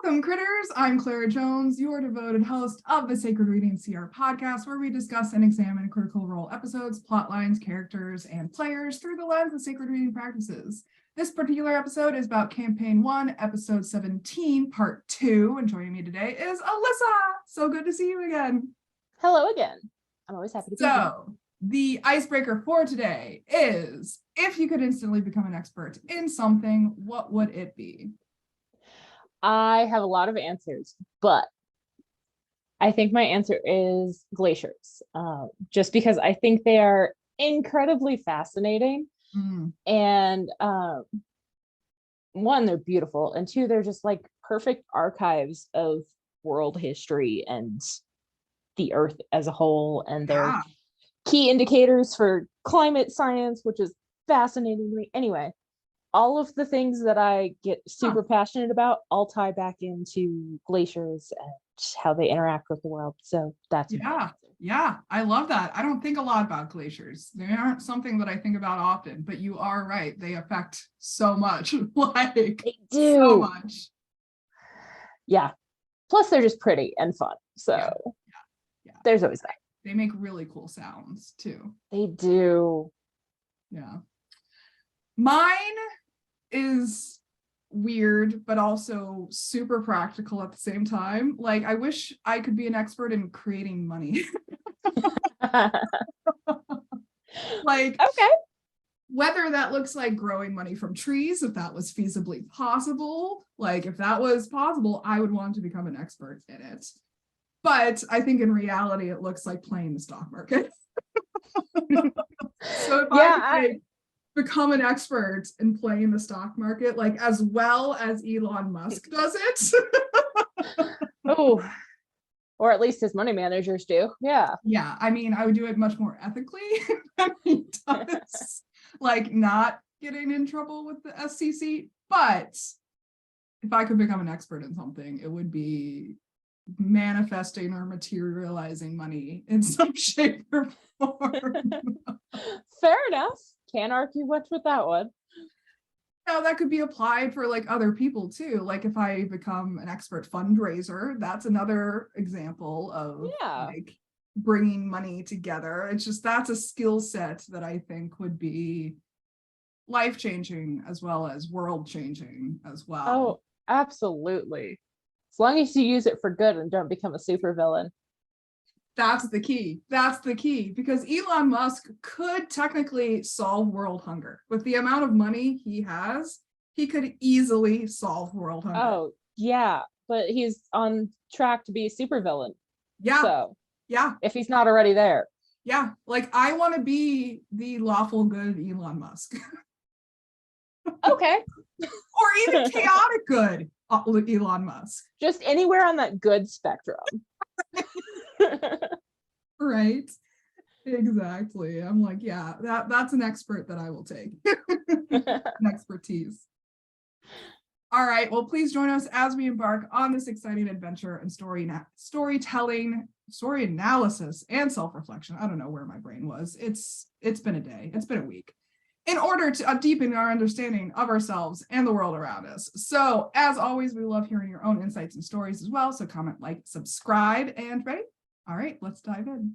Welcome, critters. I'm Claire Jones, your devoted host of the Sacred Reading CR podcast, where we discuss and examine Critical Role episodes, plot lines, characters, and players through the lens of sacred reading practices. This particular episode is about Campaign 1, Episode 17, Part 2, and joining me today is Alyssa. So good to see you again. Hello again. I'm always happy to be here. So, the icebreaker for today is, if you could instantly become an expert in something, what would it be? I have a lot of answers, but I think my answer is glaciers, just because I think they are incredibly fascinating. And one, they're beautiful, and two, they're just like perfect archives of world history and the earth as a whole, and they're key indicators for climate science, which is fascinating to me. Anyway, all of the things that I get super passionate about all tie back into glaciers and how they interact with the world. So that's yeah, I love that. I don't think a lot about glaciers. They aren't something that I think about often, but you are right. They affect so much. Like, they do so much. Yeah. Plus they're just pretty and fun. So yeah. There's always that. They make really cool sounds too. They do. Yeah. Mine is weird, but also super practical at the same time. Like, I wish I could be an expert in creating money. Like, okay, whether that looks like growing money from trees, if that was feasibly possible, like if that was possible, I would want to become an expert in it. But I think in reality, it looks like playing the stock market. So if I become an expert in playing the stock market, like as well as Elon Musk does it. Oh, or at least his money managers do. Yeah. I mean, I would do it much more ethically than he does. Like, not getting in trouble with the SEC. But if I could become an expert in something, it would be manifesting or materializing money in some shape or form. Fair enough. Can't argue much with that one. Now, that could be applied for like other people too. Like, if I become an expert fundraiser, that's another example of like bringing money together. It's just, that's a skill set that I think would be life-changing as well as world-changing as well. Oh, absolutely. As long as you use it for good and don't become a supervillain. That's the key. That's the key, because Elon Musk could technically solve world hunger. With the amount of money he has, he could easily solve world hunger. Oh, yeah, but he's on track to be a supervillain. Yeah. So, if he's not already there. Yeah, like, I want to be the lawful good Elon Musk. Okay. Or even chaotic good Elon Musk. Just anywhere on that good spectrum. Right, exactly. I'm like, yeah, that's an expert that I will take. An expertise. All right, well, please join us as we embark on this exciting adventure and storytelling, story analysis, and self-reflection. I don't know where my brain was. It's been a day. It's been a week. In order to deepen our understanding of ourselves and the world around us. So, as always, we love hearing your own insights and stories as well. So comment, like, subscribe, and ready? All right, let's dive in.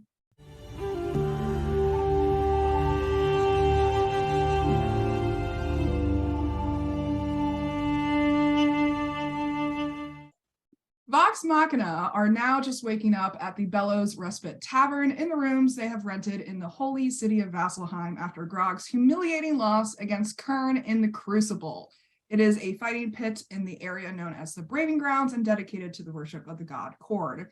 Vox Machina are now just waking up at the Bellows Respite Tavern in the rooms they have rented in the holy city of Vasselheim after Grog's humiliating loss against Kern in the Crucible. It is a fighting pit in the area known as the Braving Grounds and dedicated to the worship of the god Kord.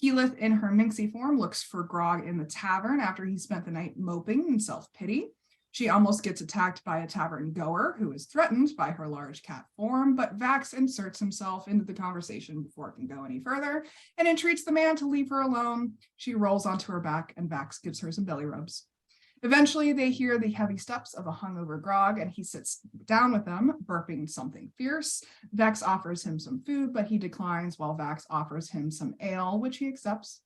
Keyleth, in her minxie form, looks for Grog in the tavern after he spent the night moping in self-pity. She almost gets attacked by a tavern goer who is threatened by her large cat form, but Vax inserts himself into the conversation before it can go any further and entreats the man to leave her alone. She rolls onto her back and Vax gives her some belly rubs. Eventually, they hear the heavy steps of a hungover Grog, and he sits down with them, burping something fierce. Vex offers him some food, but he declines, while Vax offers him some ale, which he accepts.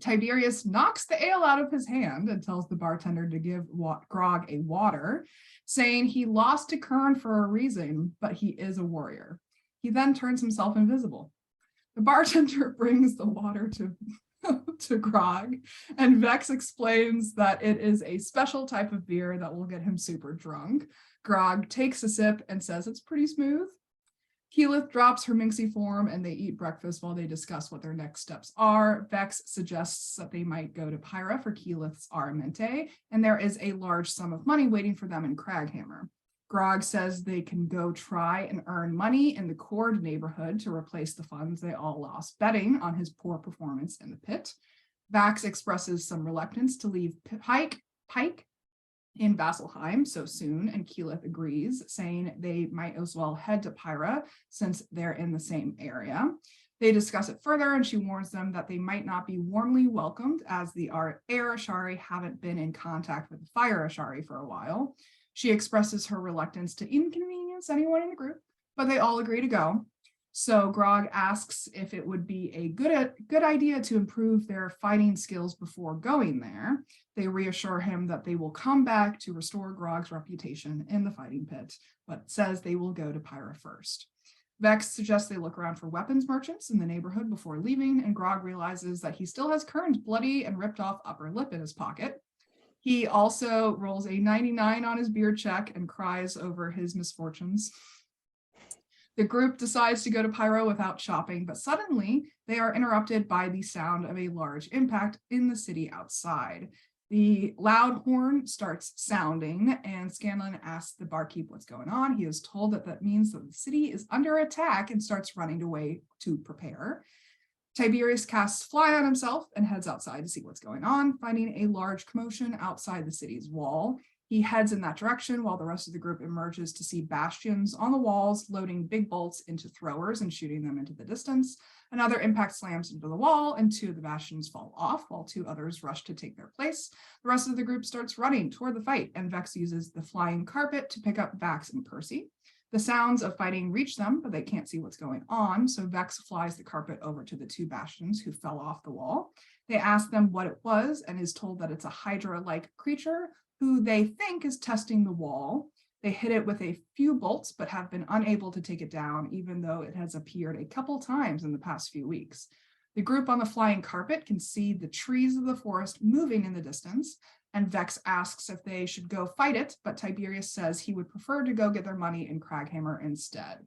Tiberius knocks the ale out of his hand and tells the bartender to give Grog a water, saying he lost to Kern for a reason, but he is a warrior. He then turns himself invisible. The bartender brings the water to Grog, and Vex explains that it is a special type of beer that will get him super drunk. Grog takes a sip and says it's pretty smooth. Keyleth drops her minxie form and they eat breakfast while they discuss what their next steps are. Vex suggests that they might go to Pyra for Keyleth's Aramente, and there is a large sum of money waiting for them in Craghammer. Grog says they can go try and earn money in the Cord neighborhood to replace the funds they all lost betting on his poor performance in the pit. Vax expresses some reluctance to leave Pike in Vasselheim so soon, and Keyleth agrees, saying they might as well head to Pyra since they're in the same area. They discuss it further, and she warns them that they might not be warmly welcomed as the Air Ashari haven't been in contact with the Fire Ashari for a while. She expresses her reluctance to inconvenience anyone in the group, but they all agree to go. So Grog asks if it would be a good idea to improve their fighting skills before going there. They reassure him that they will come back to restore Grog's reputation in the fighting pit, but says they will go to Pyra first. Vex suggests they look around for weapons merchants in the neighborhood before leaving, and Grog realizes that he still has Kern's bloody and ripped off upper lip in his pocket. He also rolls a 99 on his beer check and cries over his misfortunes. The group decides to go to Pyro without shopping, but suddenly they are interrupted by the sound of a large impact in the city outside. The loud horn starts sounding, and Scanlan asks the barkeep what's going on. He is told that that means that the city is under attack and starts running away to prepare. Tiberius casts Fly on himself and heads outside to see what's going on, finding a large commotion outside the city's wall. He heads in that direction while the rest of the group emerges to see bastions on the walls, loading big bolts into throwers and shooting them into the distance. Another impact slams into the wall, and 2 of the bastions fall off while 2 others rush to take their place. The rest of the group starts running toward the fight, and Vex uses the flying carpet to pick up Vax and Percy. The sounds of fighting reach them, but they can't see what's going on, so Vex flies the carpet over to the 2 bastions who fell off the wall. They ask them what it was and is told that it's a Hydra-like creature who they think is testing the wall. They hit it with a few bolts, but have been unable to take it down, even though it has appeared a couple times in the past few weeks. The group on the flying carpet can see the trees of the forest moving in the distance, and Vex asks if they should go fight it, but Tiberius says he would prefer to go get their money in Craghammer instead.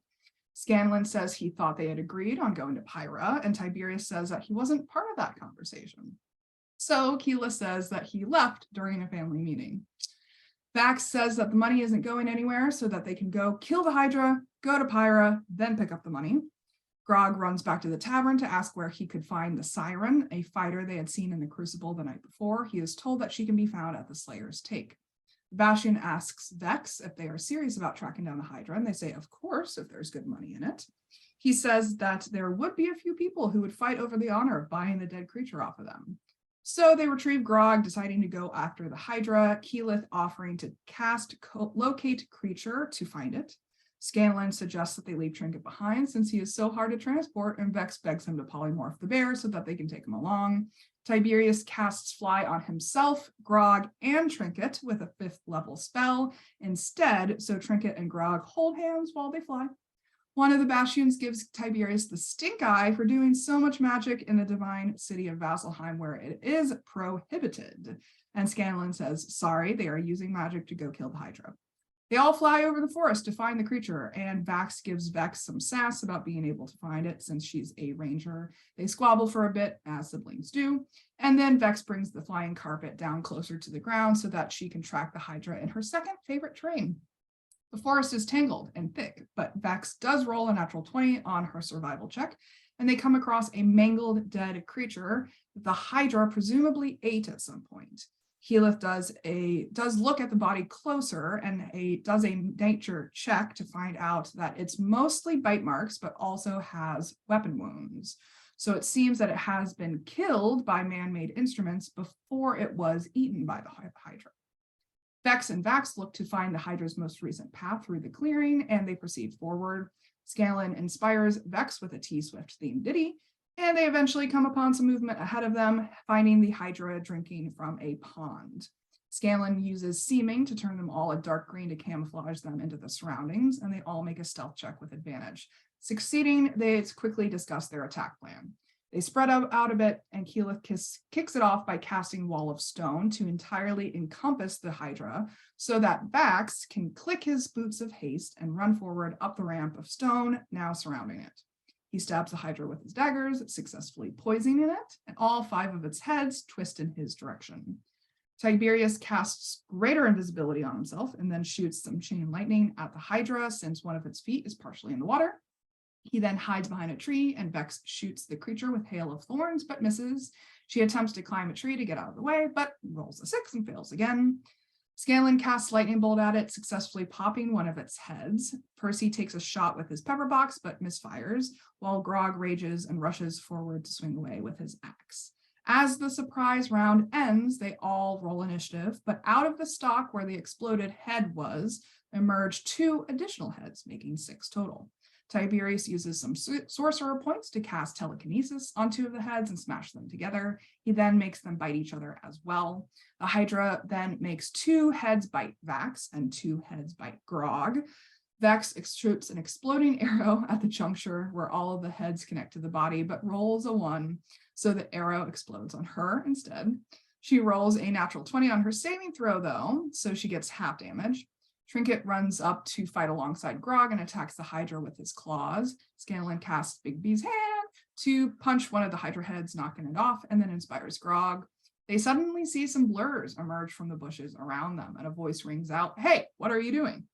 Scanlan says he thought they had agreed on going to Pyra, and Tiberius says that he wasn't part of that conversation. So Keyleth says that he left during a family meeting. Vax says that the money isn't going anywhere, so that they can go kill the Hydra, go to Pyra, then pick up the money. Grog runs back to the tavern to ask where he could find the Siren, a fighter they had seen in the Crucible the night before. He is told that she can be found at the Slayer's Take. Bastion asks Vex if they are serious about tracking down the Hydra, and they say, of course, if there's good money in it. He says that there would be a few people who would fight over the honor of buying the dead creature off of them. So they retrieve Grog, deciding to go after the Hydra, Keyleth offering to cast Locate Creature to find it. Scanlan suggests that they leave Trinket behind since he is so hard to transport, and Vex begs him to polymorph the bear so that they can take him along. Tiberius casts Fly on himself, Grog, and Trinket with a 5th level spell instead, so Trinket and Grog hold hands while they fly. One of the Bastions gives Tiberius the stink eye for doing so much magic in the divine city of Vasselheim, where it is prohibited. And Scanlan says, sorry, they are using magic to go kill the Hydra. They all fly over the forest to find the creature, and Vax gives Vex some sass about being able to find it since she's a ranger. They squabble for a bit, as siblings do, and then Vex brings the flying carpet down closer to the ground so that she can track the Hydra in her second favorite terrain. The forest is tangled and thick, but Vex does roll a natural 20 on her survival check, and they come across a mangled dead creature that the Hydra presumably ate at some point. Keyleth does look at the body closer and does a nature check to find out that it's mostly bite marks, but also has weapon wounds. So it seems that it has been killed by man-made instruments before it was eaten by the Hydra. Vex and Vax look to find the Hydra's most recent path through the clearing, and they proceed forward. Scanlan inspires Vex with a T-Swift themed ditty, and they eventually come upon some movement ahead of them, finding the Hydra drinking from a pond. Scanlan uses seeming to turn them all a dark green to camouflage them into the surroundings, and they all make a stealth check with advantage. Succeeding, they quickly discuss their attack plan. They spread out a bit, and Keyleth kicks it off by casting Wall of Stone to entirely encompass the Hydra so that Vax can click his boots of haste and run forward up the ramp of stone now surrounding it. He stabs the Hydra with his daggers, successfully poisoning it, and all 5 of its heads twist in his direction. Tiberius casts greater invisibility on himself and then shoots some chain lightning at the Hydra since one of its feet is partially in the water. He then hides behind a tree, and Vex shoots the creature with hail of thorns, but misses. She attempts to climb a tree to get out of the way, but rolls a 6 and fails again. Scanlan casts lightning bolt at it, successfully popping one of its heads. Percy takes a shot with his pepper box, but misfires, while Grog rages and rushes forward to swing away with his axe. As the surprise round ends, they all roll initiative, but out of the stock where the exploded head was, emerge 2 additional heads, making 6 total. Tiberius uses some sorcerer points to cast telekinesis on 2 of the heads and smash them together. He then makes them bite each other as well. The Hydra then makes 2 heads bite Vax and 2 heads bite Grog. Vax shoots an exploding arrow at the juncture where all of the heads connect to the body, but rolls a 1, so the arrow explodes on her instead. She rolls a natural 20 on her saving throw, though, so she gets half damage. Trinket runs up to fight alongside Grog and attacks the Hydra with his claws. Scanlan casts Big B's hand to punch one of the Hydra heads, knocking it off, and then inspires Grog. They suddenly see some blurs emerge from the bushes around them, and a voice rings out, "Hey, what are you doing?"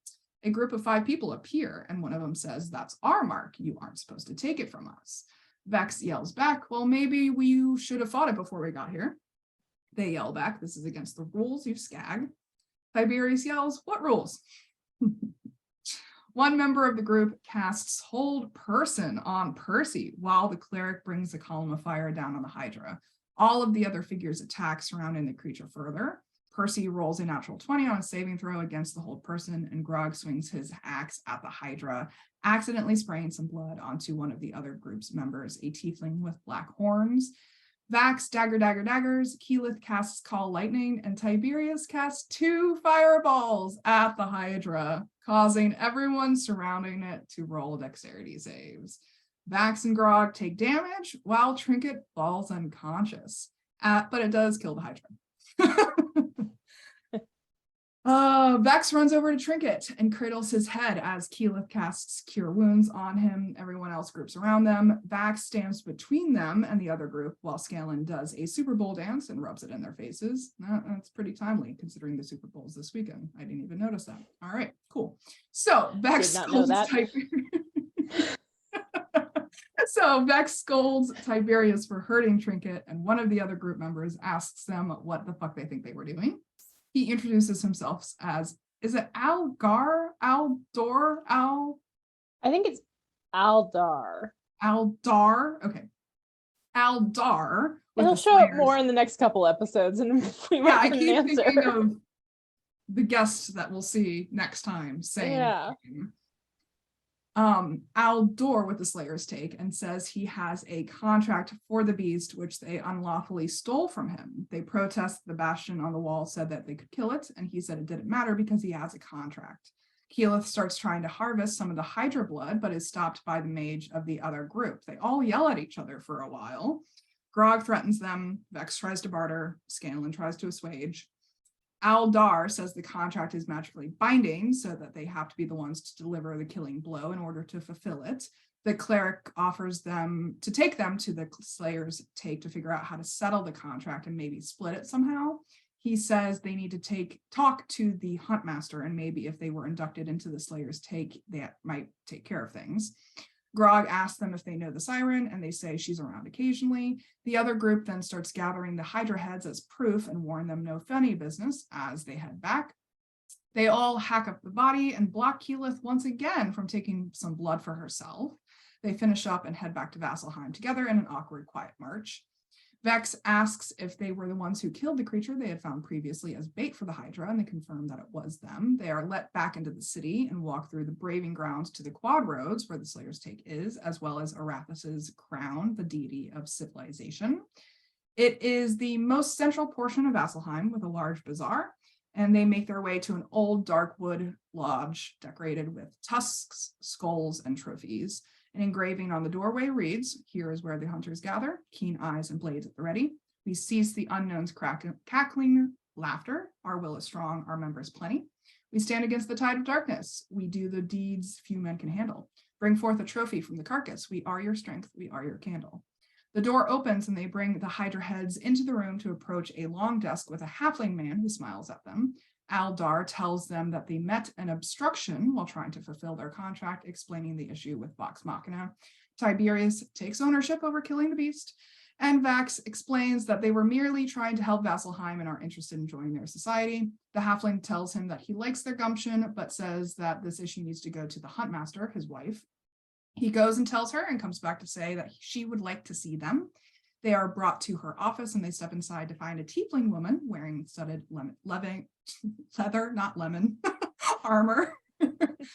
A group of 5 people appear, and one of them says, "That's our mark. You aren't supposed to take it from us." Vex yells back, "Well, maybe we should have fought it before we got here." They yell back, "This is against the rules, you scag." Tiberius yells, "What rules?" One member of the group casts Hold Person on Percy while the cleric brings a column of fire down on the Hydra. All of the other figures attack, surrounding the creature further. Percy rolls a natural 20 on a saving throw against the Hold Person, and Grog swings his axe at the Hydra, accidentally spraying some blood onto one of the other group's members, a tiefling with black horns. Vax daggers, Keyleth casts Call Lightning, and Tiberius casts 2 fireballs at the Hydra, causing everyone surrounding it to roll dexterity saves. Vax and Grog take damage while Trinket falls unconscious, but it does kill the Hydra. Vex runs over to Trinket and cradles his head as Keyleth casts Cure Wounds on him. Everyone else groups around them. Vax stands between them and the other group while Scanlan does a Super Bowl dance and rubs it in their faces. That's pretty timely considering the Super Bowl's this weekend. I didn't even notice that. All right, cool. So Vex scolds Vex scolds Tiberius for hurting Trinket, and one of the other group members asks them what the fuck they think they were doing. He introduces himself as, is it Aldor? I think it's Aldar. Aldar? Okay. Aldar. He'll show up more in the next couple episodes. And I keep thinking of the guests that we'll see next time saying Aldor with the Slayers take and says he has a contract for the beast which they unlawfully stole from him. They protest. The Bastion on the wall said that they could kill it, and he said it didn't matter because he has a contract. Keyleth starts trying to harvest some of the Hydra blood, but is stopped by the mage of the other group. They all yell at each other for a while. Grog threatens them. Vex tries to barter. Scanlan tries to assuage. Aldar says the contract is magically binding, so that they have to be the ones to deliver the killing blow in order to fulfill it. The cleric offers them to take them to the Slayer's take to figure out how to settle the contract and maybe split it somehow. He says they need to talk to the Huntmaster, and maybe if they were inducted into the Slayer's take, that might take care of things. Grog asks them if they know the siren, and they say she's around occasionally. The other group then starts gathering the Hydra heads as proof and warn them no funny business as they head back. They all hack up the body and block Keyleth once again from taking some blood for herself. They finish up and head back to Vasselheim together in an awkward, quiet march. Vex asks if they were the ones who killed the creature they had found previously as bait for the Hydra, and they confirm that it was them. They are let back into the city and walk through the braving grounds to the Quad Roads, where the Slayer's take is, as well as Arathas's crown, the deity of civilization. It is the most central portion of Vasselheim with a large bazaar, and they make their way to an old dark wood lodge decorated with tusks, skulls, and trophies. An engraving on the doorway reads, "Here is where the hunters gather, keen eyes and blades at the ready. We cease the unknown's cackling laughter. Our will is strong, our members plenty. We stand against the tide of darkness. We do the deeds few men can handle. Bring forth a trophy from the carcass. We are your strength, we are your candle." The door opens and they bring the Hydra heads into the room to approach a long desk with a halfling man who smiles at them. Aldar tells them that they met an obstruction while trying to fulfill their contract, explaining the issue with Vox Machina. Tiberius takes ownership over killing the beast, and Vax explains that they were merely trying to help Vasselheim and are interested in joining their society. The halfling tells him that he likes their gumption, but says that this issue needs to go to the Huntmaster, his wife. He goes and tells her and comes back to say that she would like to see them. They are brought to her office and they step inside to find a tiefling woman wearing studded leather, not lemon, armor.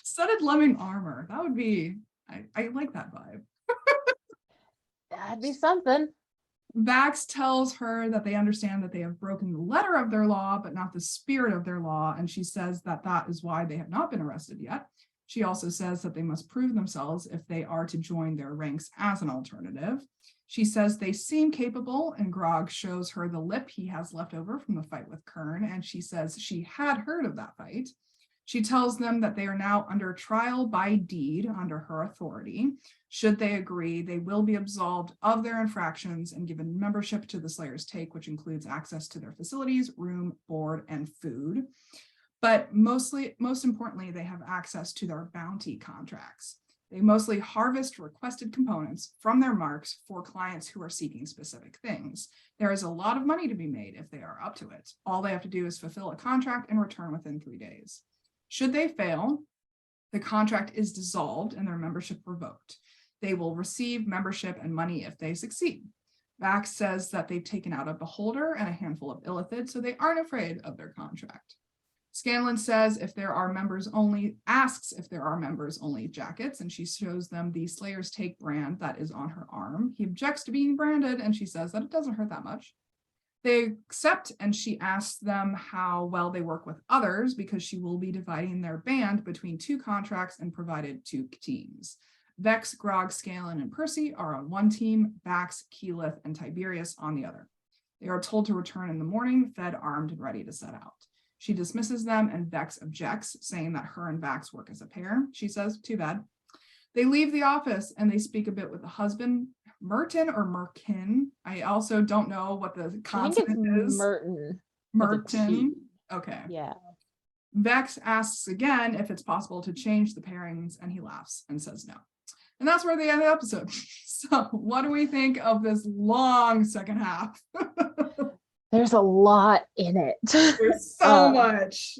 Studded lemon armor. That would be, I like that vibe. That'd be something. Vax tells her that they understand that they have broken the letter of their law, but not the spirit of their law. And she says that that is why they have not been arrested yet. She also says that they must prove themselves if they are to join their ranks as an alternative. She says they seem capable, and Grog shows her the lip he has left over from the fight with Kern, and she says she had heard of that fight. She tells them that they are now under trial by deed under her authority. Should they agree, they will be absolved of their infractions and given membership to the Slayer's Take, which includes access to their facilities, room, board, and food. But most importantly, they have access to their bounty contracts. They mostly harvest requested components from their marks for clients who are seeking specific things. There is a lot of money to be made if they are up to it. All they have to do is fulfill a contract and return within 3 days. Should they fail, the contract is dissolved and their membership revoked. They will receive membership and money if they succeed. Vax says that they've taken out a beholder and a handful of illithid, so they aren't afraid of their contract. Scanlan says asks if there are members only jackets, and she shows them the Slayer's Take brand that is on her arm. He objects to being branded, and she says that it doesn't hurt that much. They accept, and she asks them how well they work with others because she will be dividing their band between 2 contracts and provided 2 teams. Vex, Grog, Scanlan, and Percy are on one team, Vax, Keyleth, and Tiberius on the other. They are told to return in the morning, fed, armed, and ready to set out. She dismisses them and Vex objects, saying that her and Vax work as a pair. She says, too bad. They leave the office and they speak a bit with the husband, Merton or Merkin. I also don't know what the consonant is. Merton. Merton. Okay. Yeah. Vex asks again if it's possible to change the pairings, and he laughs and says no. And that's where they end the episode. So what do we think of this long second half? There's a lot in it. There's so much.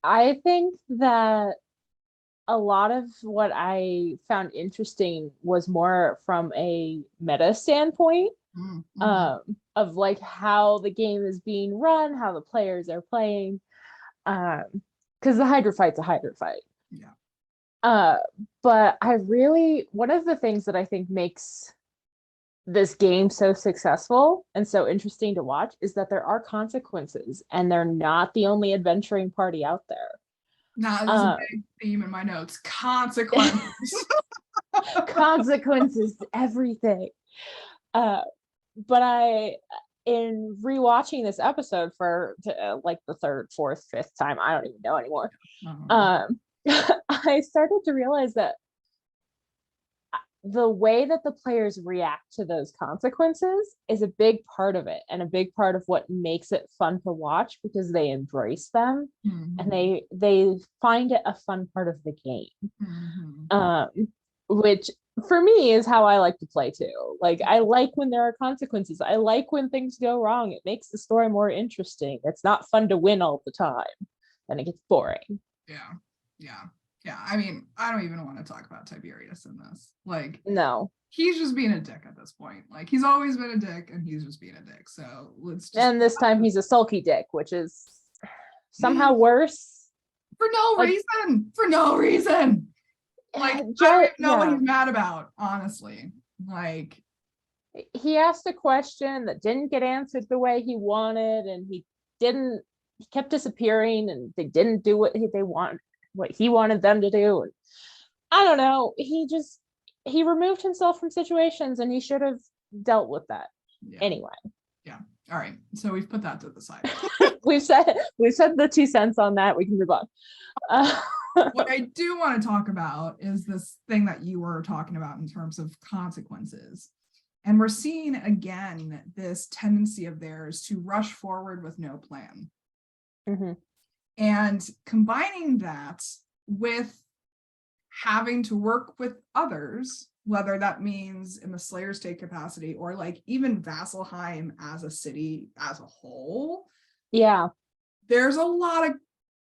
I think that a lot of what I found interesting was more from a meta standpoint, of like how the game is being run, how the players are playing, because the Hydra fight's a Hydra fight. Yeah. But one of the things that I think makes this game so successful and so interesting to watch is that there are consequences, and they're not the only adventuring party out there. Nah, this is a big theme in my notes. Consequences. Consequences, everything. But in rewatching this episode for like the 3rd, 4th, 5th time, I don't even know anymore. I started to realize that the way that the players react to those consequences is a big part of it, and a big part of what makes it fun to watch, because they embrace them and they find it a fun part of the game. Which for me is how I like to play too. Like, I like when there are consequences. I like when things go wrong. It makes the story more interesting. It's not fun to win all the time, and it gets boring. Yeah, I mean, I don't even want to talk about Tiberius in this. Like, no, he's just being a dick at this point. Like, he's always been a dick, and he's just being a dick. So let's just. And this time he's a sulky dick, which is somehow worse. For no reason. For no reason. Like, I don't even know what he's mad about, honestly. Like, he asked a question that didn't get answered the way he wanted, and he kept disappearing, and they didn't do what he wanted them to do. I don't know. He just he removed himself from situations, and he should have dealt with that. Yeah. Anyway. Yeah. All right. So we've put that to the side. we've said the 2 cents on that. We can move on. What I do want to talk about is this thing that you were talking about in terms of consequences. And we're seeing again this tendency of theirs to rush forward with no plan. Mm-hmm. And combining that with having to work with others, whether that means in the Slayer State capacity or like even Vasselheim as a city as a whole. Yeah. There's a lot of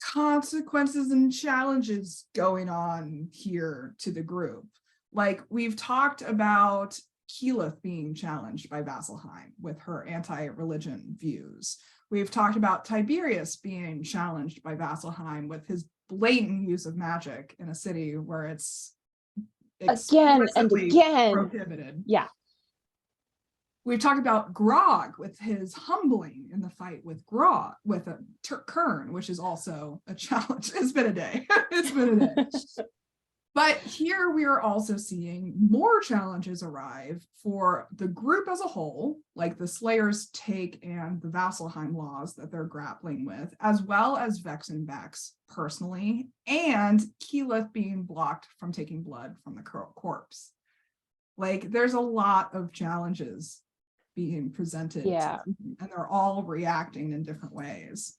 consequences and challenges going on here to the group. Like we've talked about Keyleth being challenged by Vasselheim with her anti-religion views. We've talked about Tiberius being challenged by Vasselheim with his blatant use of magic in a city where it's again and again prohibited. Yeah. We've talked about Grog with his humbling in the fight with Kern, which is also a challenge. It's been a day. It's been a day. But here we are also seeing more challenges arrive for the group as a whole, like the Slayer's take and the Vasselheim laws that they're grappling with, as well as Vex and Vex personally, and Keyleth being blocked from taking blood from the corpse. Like there's a lot of challenges being presented. Yeah. And they're all reacting in different ways.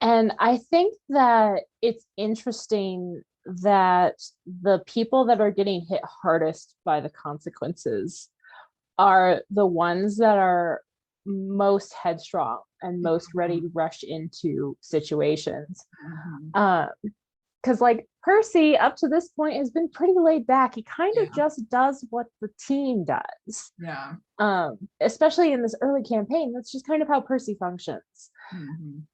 And I think that it's interesting that the people that are getting hit hardest by the consequences are the ones that are most headstrong and most ready to rush into situations. Because like Percy up to this point has been pretty laid back. He kind of just does what the team does. Yeah. Especially in this early campaign, that's just kind of how Percy functions.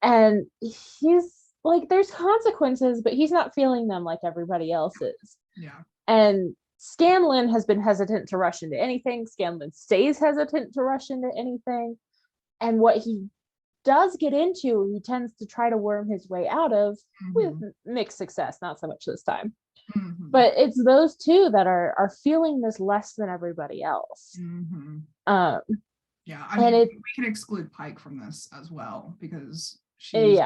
And he's like, there's consequences, but he's not feeling them like everybody else is. Yeah. And Scanlan has been hesitant to rush into anything. Scanlan stays hesitant to rush into anything. And what he does get into, he tends to try to worm his way out of with mixed success, not so much this time. But it's those two that are feeling this less than everybody else. Yeah, I mean, we can exclude Pike from this as well because she's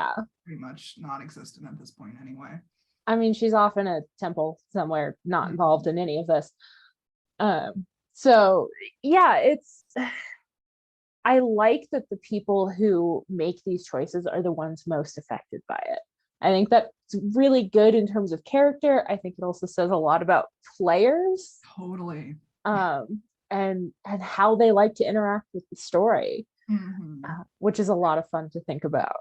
pretty much non-existent at this point anyway. I mean, she's off in a temple somewhere, not involved in any of this. So yeah, it's I like that the people who make these choices are the ones most affected by it. I think that's really good in terms of character. I think it also says a lot about players. Totally. And how they like to interact with the story, which is a lot of fun to think about.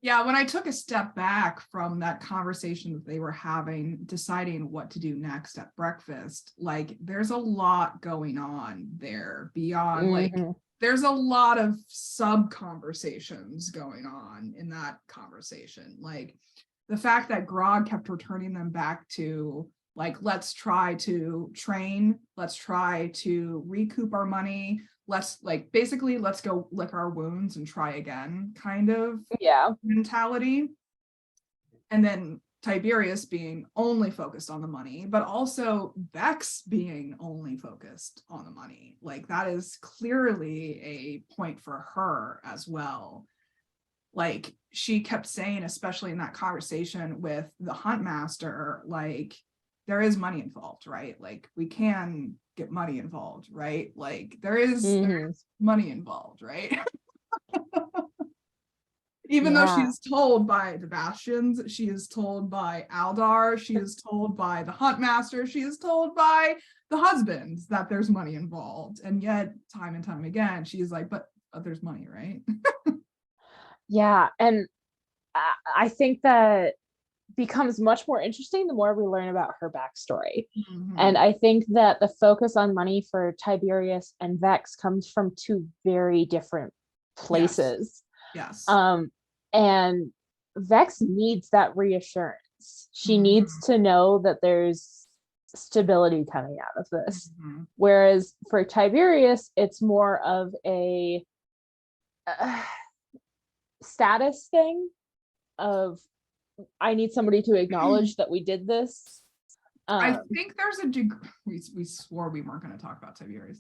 Yeah, when I took a step back from that conversation that they were having, deciding what to do next at breakfast, like there's a lot going on there beyond like there's a lot of sub conversations going on in that conversation. Like the fact that Grog kept returning them back to like, let's try to train, let's try to recoup our money, let's like basically let's go lick our wounds and try again kind of mentality. And then Tiberius being only focused on the money, but also Vex being only focused on the money. Like that is clearly a point for her as well. Like she kept saying, especially in that conversation with the Huntmaster, like there is money involved, right? Like we can get money involved, right? Like there's money involved, right? Even though she is told by the Bastions, she is told by Aldar, she is told by the Huntmaster, she is told by the husbands that there's money involved. And yet time and time again, she's like, but there's money, right? Yeah. And I think that becomes much more interesting the more we learn about her backstory. And I think that the focus on money for Tiberius and Vex comes from two very different places. Yes. And Vex needs that reassurance. She needs to know that there's stability coming out of this. Whereas for Tiberius, it's more of a status thing of, I need somebody to acknowledge that we did this, I think there's a degree, we swore we weren't going to talk about Tiberius,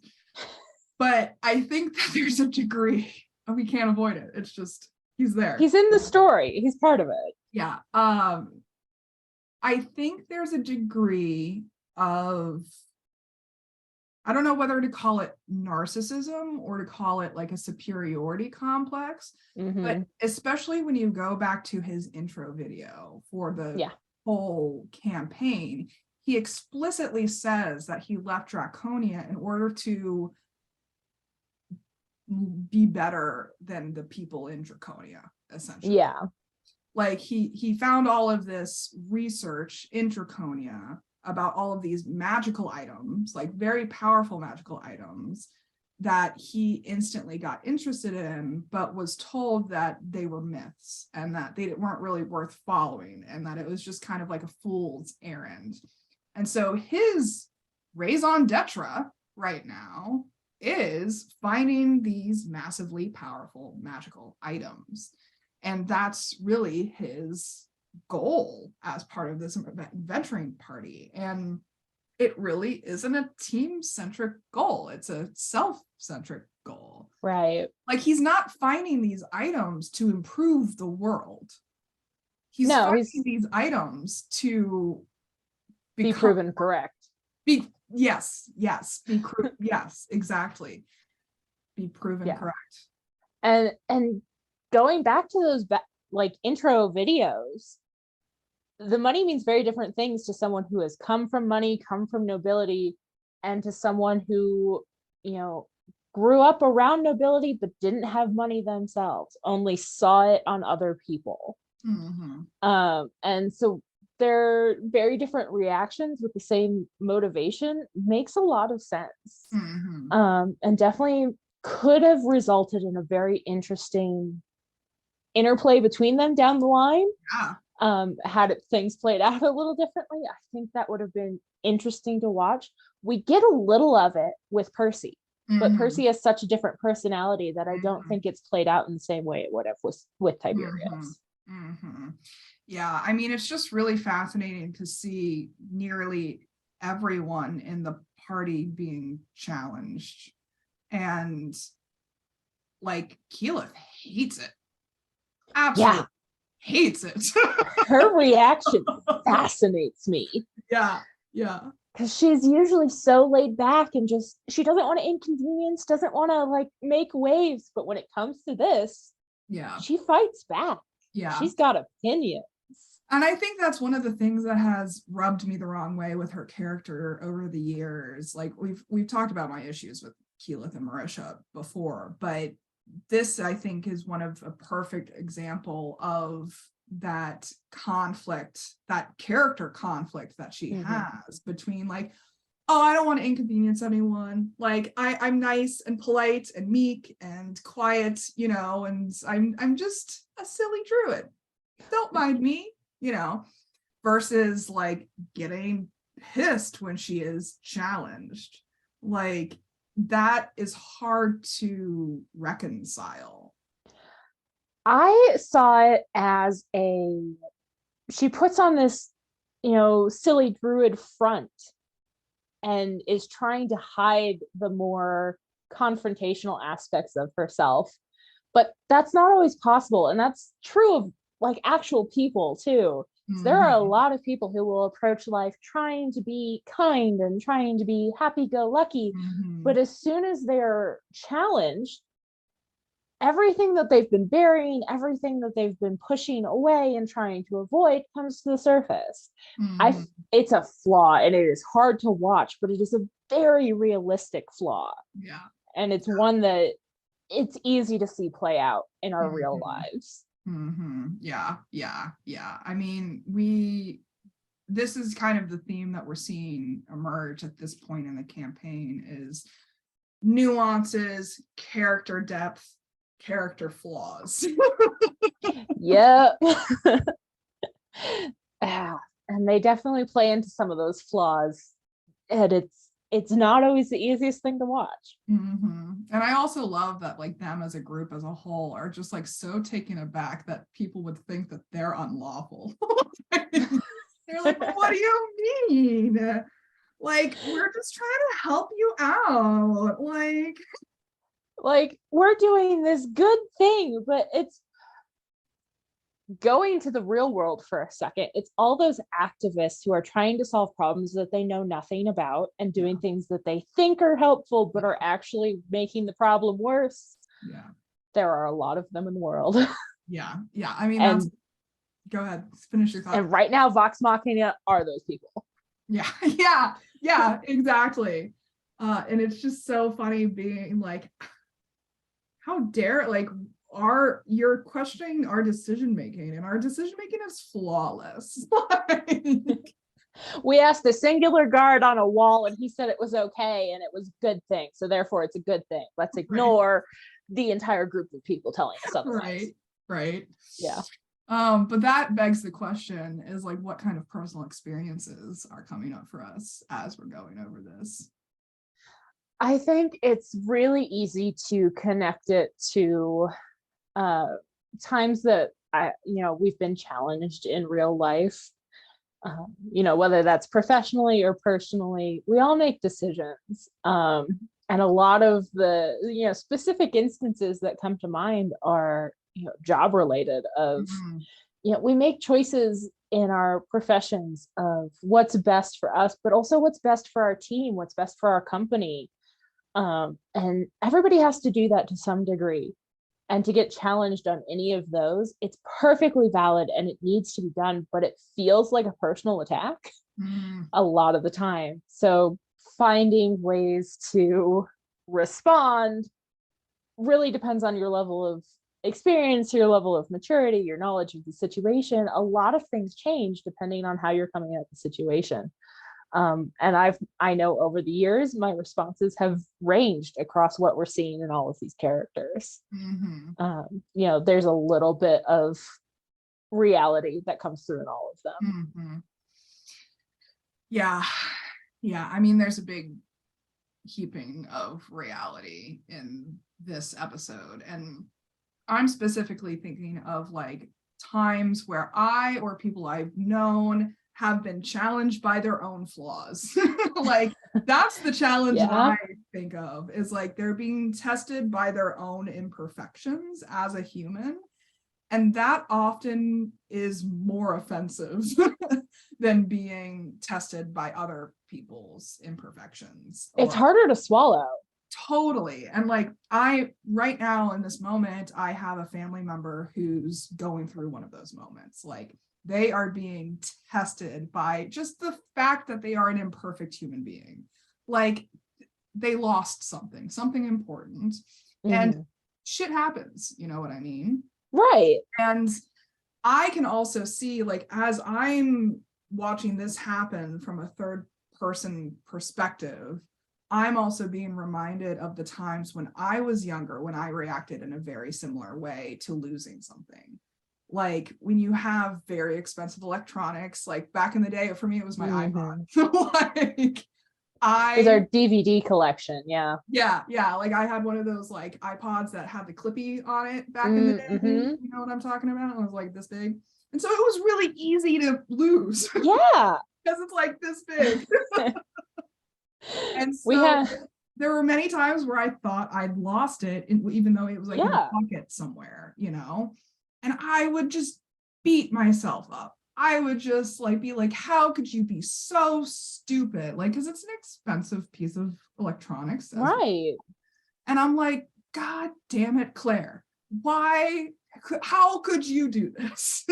but I think that there's a degree, we can't avoid it. It's just, he's there. He's in the story. He's part of it. Yeah. I think there's a degree of, I don't know whether to call it narcissism or to call it like a superiority complex, but especially when you go back to his intro video for the whole campaign, he explicitly says that he left Draconia in order to be better than the people in Draconia, essentially. Yeah. Like he found all of this research in Draconia about all of these magical items, like very powerful magical items that he instantly got interested in, but was told that they were myths and that they weren't really worth following and that it was just kind of like a fool's errand. And so his raison d'etre right now is finding these massively powerful magical items. And that's really his goal as part of this adventuring party. And it really isn't a team-centric goal. It's a self-centric goal. Right. Like he's not finding these items to improve the world. He's finding these items to be proven correct. Yes, exactly. Be proven correct. And going back to those like intro videos, the money means very different things to someone who has come from money, come from nobility, and to someone who, you know, grew up around nobility but didn't have money themselves, only saw it on other people. And so they're very different reactions with the same motivation. Makes a lot of sense. And definitely could have resulted in a very interesting interplay between them down the line. Had things played out a little differently, I think that would have been interesting to watch. We get a little of it with Percy, but Percy has such a different personality that I don't think it's played out in the same way it would have with Tiberius. Yeah, I mean, it's just really fascinating to see nearly everyone in the party being challenged, and like Keyleth hates it. Absolutely hates it. Her reaction fascinates me. Yeah. Because she's usually so laid back and just, she doesn't want to inconvenience, doesn't want to like make waves. But when it comes to this, she fights back. Yeah. She's got opinions. And I think that's one of the things that has rubbed me the wrong way with her character over the years. Like we've talked about my issues with Keyleth and Marisha before, but this, I think, is one of a perfect example of that conflict, that character conflict that she has between like, oh, I don't want to inconvenience anyone. Like I'm nice and polite and meek and quiet, you know, and I'm just a silly druid. Don't mind me, you know, versus like getting pissed when she is challenged. Like that is hard to reconcile. I saw it as she puts on this, you know, silly druid front and is trying to hide the more confrontational aspects of herself. But that's not always possible. And that's true of like actual people too. So there are a lot of people who will approach life trying to be kind and trying to be happy-go-lucky. But as soon as they're challenged, everything that they've been burying, everything that they've been pushing away and trying to avoid comes to the surface. It's a flaw and it is hard to watch, but it is a very realistic flaw. Yeah. And it's one that it's easy to see play out in our real lives. Yeah. I mean, this is kind of the theme that we're seeing emerge at this point in the campaign is nuances, character depth, character flaws. Yep. And they definitely play into some of those flaws, and it's not always the easiest thing to watch. And I also love that like them as a group as a whole are just like so taken aback that people would think that they're unlawful. They're They're like, well, what do you mean? Like, we're just trying to help you out. Like, we're doing this good thing, but it's going to the real world for a second. It's all those activists who are trying to solve problems that they know nothing about and doing things that they think are helpful, but are actually making the problem worse. Yeah. There are a lot of them in the world. Yeah. Yeah. I mean, and go ahead, finish your thought. And right now, Vox Machina are those people. Yeah. Yeah, exactly. And it's just so funny being like, how dare, like, you're questioning our decision making, and our decision making is flawless. We asked the singular guard on a wall and he said it was okay and it was a good thing, so therefore it's a good thing. Let's ignore the entire group of people telling us otherwise. Right. Yeah. But that begs the question, is like, what kind of personal experiences are coming up for us as we're going over this? I think it's really easy to connect it to times that we've been challenged in real life. Whether that's professionally or personally, we all make decisions. And a lot of the specific instances that come to mind are job related of we make choices in our professions of what's best for us, but also what's best for our team, what's best for our company. And everybody has to do that to some degree. And to get challenged on any of those, it's perfectly valid and it needs to be done, but it feels like a personal attack a lot of the time. So finding ways to respond really depends on your level of experience, your level of maturity, your knowledge of the situation. A lot of things change depending on how you're coming at the situation. And I know over the years, my responses have ranged across what we're seeing in all of these characters. There's a little bit of reality that comes through in all of them. Yeah. I mean, there's a big heaping of reality in this episode. And I'm specifically thinking of like times where I or people I've known have been challenged by their own flaws. Like, that's the challenge I think of, is like they're being tested by their own imperfections as a human. And that often is more offensive than being tested by other people's imperfections. It's harder to swallow. Totally. And like, right now in this moment, I have a family member who's going through one of those moments. Like, they are being tested by just the fact that they are an imperfect human being. Like, they lost something important, and shit happens. You know what I mean? Right. And I can also see, like, as I'm watching this happen from a third person perspective, I'm also being reminded of the times when I was younger, when I reacted in a very similar way to losing something. Like, when you have very expensive electronics, like back in the day, for me, it was my iPod. Like, It's our DVD collection. Yeah. Like, I had one of those like iPods that had the clippy on it back in the day. You know what I'm talking about? It was like this big. And so it was really easy to lose. Yeah. Because it's like this big. And so there were many times where I thought I'd lost it, even though it was like in a pocket somewhere, and I would just beat myself up. I would just like be like, how could you be so stupid? Like, because it's an expensive piece of electronics. Right. And I'm like, God damn it, Claire. How could you do this?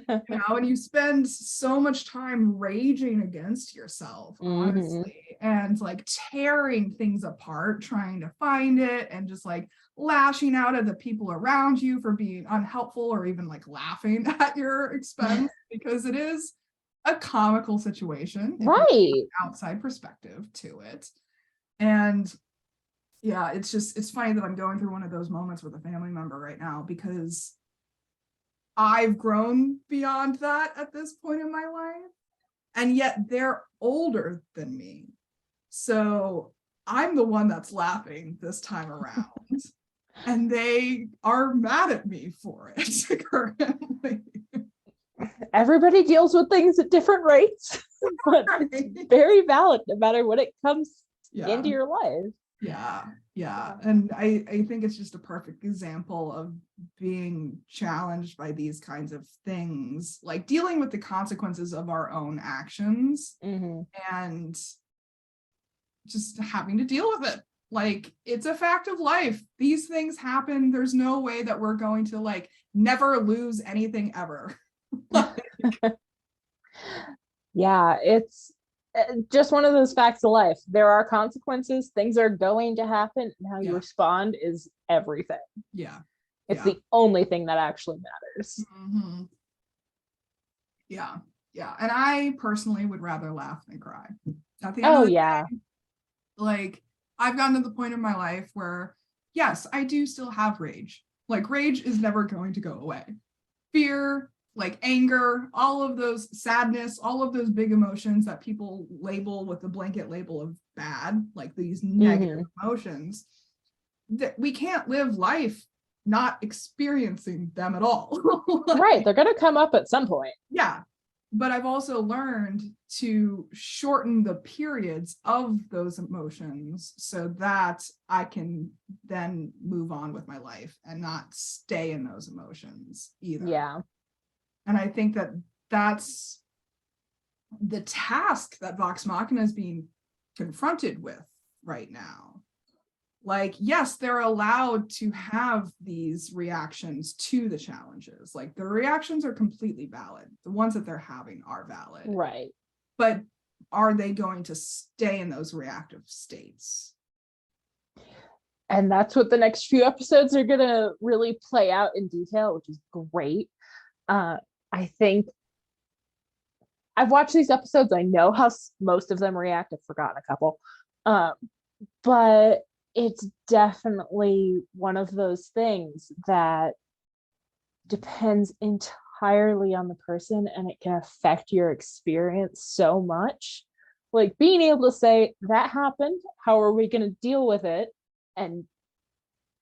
And you spend so much time raging against yourself, honestly, and like tearing things apart, trying to find it, and just like lashing out at the people around you for being unhelpful, or even like laughing at your expense, because it is a comical situation, right? Outside perspective to it. And yeah, it's funny that I'm going through one of those moments with a family member right now, because I've grown beyond that at this point in my life, and yet they're older than me. So I'm the one that's laughing this time around, and they are mad at me for it currently. everybody deals with things at different rates, but it's very valid no matter what it comes into your life. Yeah. And I think it's just a perfect example of being challenged by these kinds of things, like dealing with the consequences of our own actions and just having to deal with it. Like, it's a fact of life. These things happen. There's no way that we're going to like never lose anything ever. Yeah, it's just one of those facts of life. There are consequences. Things are going to happen, and how you respond is everything. It's the only thing that actually matters. Yeah. And I personally would rather laugh than cry. At the end of the day, like, I've gotten to the point in my life where, yes, I do still have rage. Like, rage is never going to go away. Fear, like anger, all of those, sadness, all of those big emotions that people label with the blanket label of bad, like these negative emotions, that we can't live life not experiencing them at all. Right, they're going to come up at some point. Yeah, but I've also learned to shorten the periods of those emotions so that I can then move on with my life and not stay in those emotions either. Yeah. And I think that that's the task that Vox Machina is being confronted with right now. Like, yes, they're allowed to have these reactions to the challenges. Like, the reactions are completely valid. The ones that they're having are valid. Right. But are they going to stay in those reactive states? And that's what the next few episodes are going to really play out in detail, which is great. I think I've watched these episodes. I know how most of them react. I've forgotten a couple. But it's definitely one of those things that depends entirely on the person, and it can affect your experience so much. Like, being able to say, that happened, how are we going to deal with it? And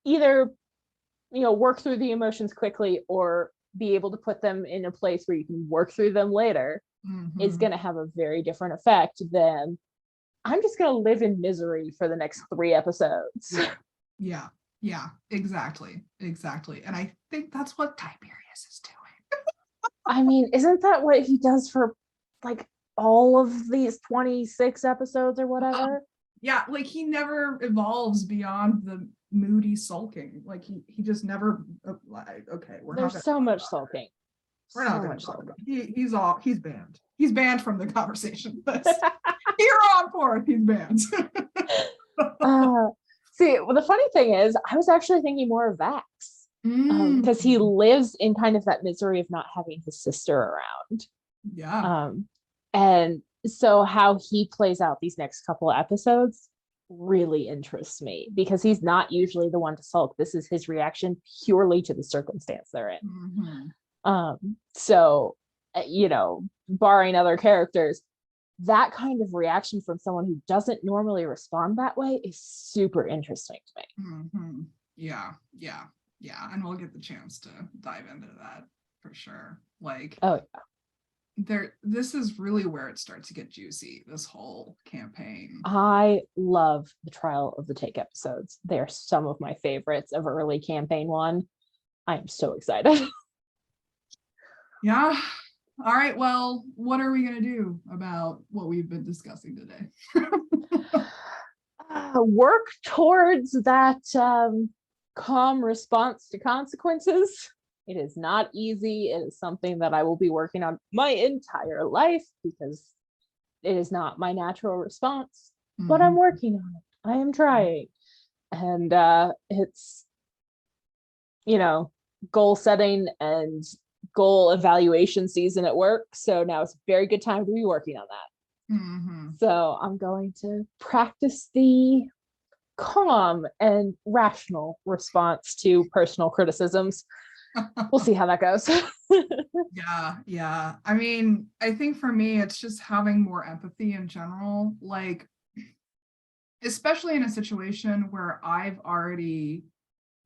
either, work through the emotions quickly or be able to put them in a place where you can work through them later is going to have a very different effect than, I'm just going to live in misery for the next 3 episodes. Yeah, exactly. And I think that's what Tiberius is doing. I mean, isn't that what he does for like all of these 26 episodes or whatever? Yeah, like, he never evolves beyond the moody sulking. Like, he just never, okay, There's so much sulking. We're not going to talk about it. He's banned. He's banned from the conversation list. Here on forth, he's banned. See, well, the funny thing is, I was actually thinking more of Vax. Because he lives in kind of that misery of not having his sister around. Yeah. And so how he plays out these next couple of episodes really interests me, because he's not usually the one to sulk. This is his reaction purely to the circumstance they're in. So, barring other characters, that kind of reaction from someone who doesn't normally respond that way is super interesting to me. Yeah. And we'll get the chance to dive into that for sure. Like, this is really where it starts to get juicy, this whole campaign. I love the Trial of the Take episodes. They are some of my favorites of early campaign 1. I'm so excited. Yeah. All right, well, what are we going to do about what we've been discussing today? Work towards that calm response to consequences. It is not easy. It is something that I will be working on my entire life, because it is not my natural response, but I'm working on it. I am trying. And it's, goal setting and goal evaluation season at work. So now it's a very good time to be working on that. So I'm going to practice the calm and rational response to personal criticisms. We'll see how that goes. Yeah. I mean, I think for me, it's just having more empathy in general, like, especially in a situation where I've already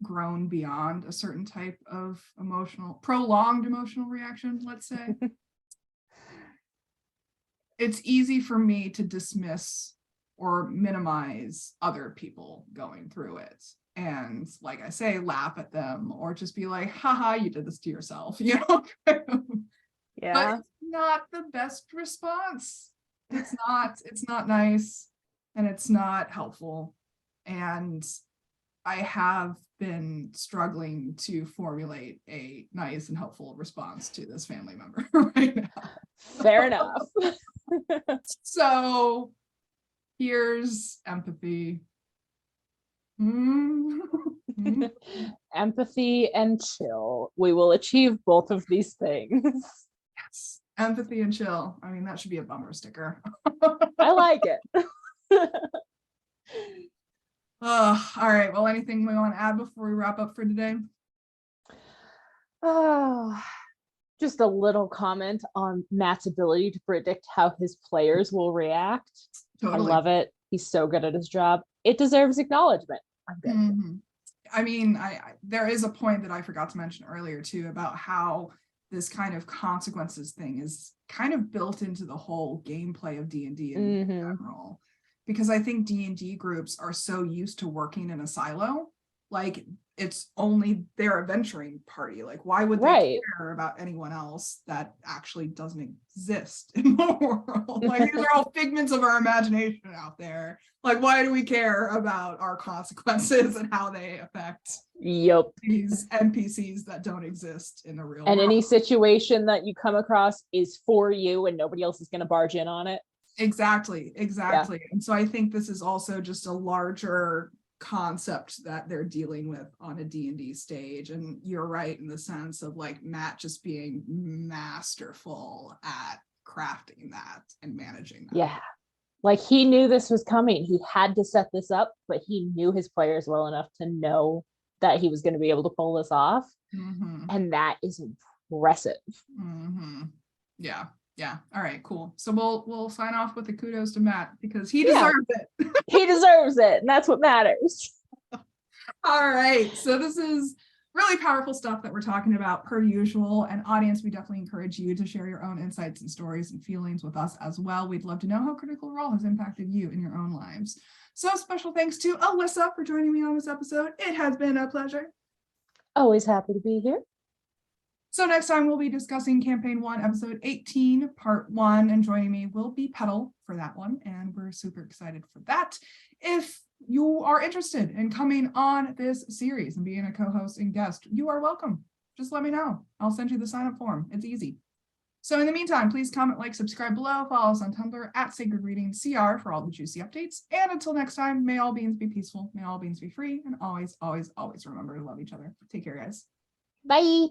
grown beyond a certain type of prolonged emotional reaction, let's say. it's easy for me to dismiss or minimize other people going through it. And like I say, laugh at them or just be like, haha, you did this to yourself, you know? Yeah. But it's not the best response. It's not nice and it's not helpful. And I have been struggling to formulate a nice and helpful response to this family member right now. Fair enough. So here's empathy. Empathy and chill. We will achieve both of these things. Yes, empathy and chill. I mean, that should be a bumper sticker. I like it. All right. Well, anything we want to add before we wrap up for today? Oh, just a little comment on Matt's ability to predict how his players will react. Totally. I love it. He's so good at his job. It deserves acknowledgement. I'm good. Mm-hmm. I mean, there is a point that I forgot to mention earlier too about how this kind of consequences thing is kind of built into the whole gameplay of D&D in general. Because I think D&D groups are so used to working in a silo, like it's only their adventuring party. Like, why would they care about anyone else that actually doesn't exist in the world? Like, these are all figments of our imagination out there. Like, why do we care about our consequences and how they affect these NPCs that don't exist in the real world? And any situation that you come across is for you and nobody else is going to barge in on it. Exactly. Yeah. And so I think this is also just a larger concept that they're dealing with on a D&D stage. And you're right in the sense of like Matt just being masterful at crafting that and managing that. Yeah. Like he knew this was coming. He had to set this up, but he knew his players well enough to know that he was going to be able to pull this off. And that is impressive. Yeah. All right, cool. So we'll sign off with the kudos to Matt because he deserves it. He deserves it. And that's what matters. All right. So this is really powerful stuff that we're talking about per usual. And audience, we definitely encourage you to share your own insights and stories and feelings with us as well. We'd love to know how Critical Role has impacted you in your own lives. So special thanks to Alyssa for joining me on this episode. It has been a pleasure. Always happy to be here. So next time we'll be discussing Campaign 1, Episode 18, Part 1, and joining me will be Petal for that one, and we're super excited for that. If you are interested in coming on this series and being a co-host and guest, you are welcome. Just let me know. I'll send you the sign-up form. It's easy. So in the meantime, please comment, like, subscribe below, follow us on Tumblr at Sacred Reading CR for all the juicy updates. And until next time, may all beings be peaceful, may all beings be free, and always, always, always remember to love each other. Take care, guys. Bye.